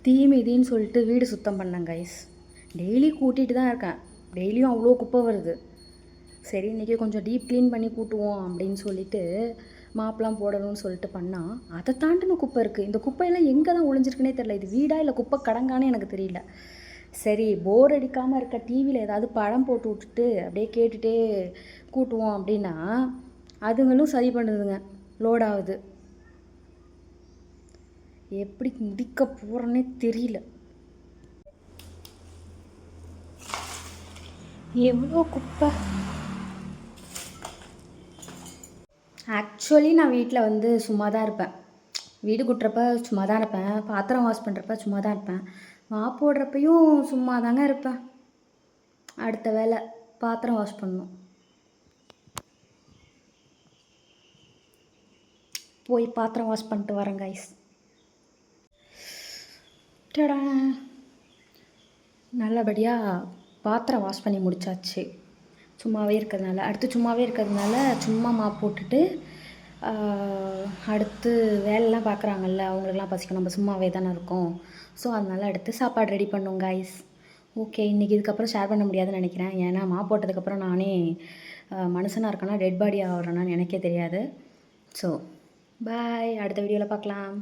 தீமிதின்னு சொல்லிட்டு வீடு சுத்தம் பண்ணேன் கைஸ். டெய்லி கூட்டிகிட்டு தான் இருக்கேன். டெய்லியும் அவ்வளோ குப்பை வருது. சரி இன்றைக்கி கொஞ்சம் டீப் க்ளீன் பண்ணி கூட்டுவோம் அப்படின்னு சொல்லிட்டு மாப்பெலாம் போடணும்னு சொல்லிட்டு பண்ணால் அதை தாண்டின குப்பை இருக்குது. இந்த குப்பையெல்லாம் எங்கே தான் ஒழிஞ்சிருக்குனே தெரில. இது வீடா இல்லை குப்பை கடங்கானே எனக்கு தெரியல. சரி போர் அடிக்காமல் இருக்க டிவியில் ஏதாவது படம் போட்டு விட்டுட்டு அப்படியே கேட்டுகிட்டே கூட்டுவோம் அப்படின்னா அதுங்களும் சரி பண்ணுதுங்க, லோட் ஆகுது. எப்படி முடிக்க போகிறேன்னே தெரியல. எவ்வளோ குப்பை. ஆக்சுவலி நான் வீட்டில் வந்து சும்மா தான் இருப்பேன். வீடு கூட்டுறப்ப சும்மா தான் இருப்பேன். பாத்திரம் வாஷ் பண்ணுறப்ப சும்மா தான் இருப்பேன். மாப் போடுறப்பையும் சும்மா தாங்க இருப்பேன். அடுத்த வேலை பாத்திரம் வாஷ் பண்ணணும். போய் பாத்திரம் வாஷ் பண்ணிட்டு வரேன் கைஸ். டடா, நல்லபடியாக பாத்திரம் வாஷ் பண்ணி முடிச்சாச்சு. சும்மாவே இருக்கிறதுனால சும்மா மாப் போட்டுட்டு அடுத்து வேலைலாம் பார்க்குறாங்கல்ல, அவங்களுக்குலாம் பசிக்கும். நம்ம சும்மாவே தானே இருக்கோம். ஸோ அதனால் அடுத்து சாப்பாடு ரெடி பண்ணோம் கைஸ். ஓகே, இன்றைக்கி இதுக்கப்புறம் ஷேர் பண்ண முடியாதுன்னு நினைக்கிறேன். ஏன்னா மாப் போட்டதுக்கப்புறம் நானே மனுஷனாக இருக்கேன்னா டெட் பாடி ஆகிறேன்னான்னு எனக்கே தெரியாது. ஸோ பாய், அடுத்த வீடியோவில் பார்க்கலாம்.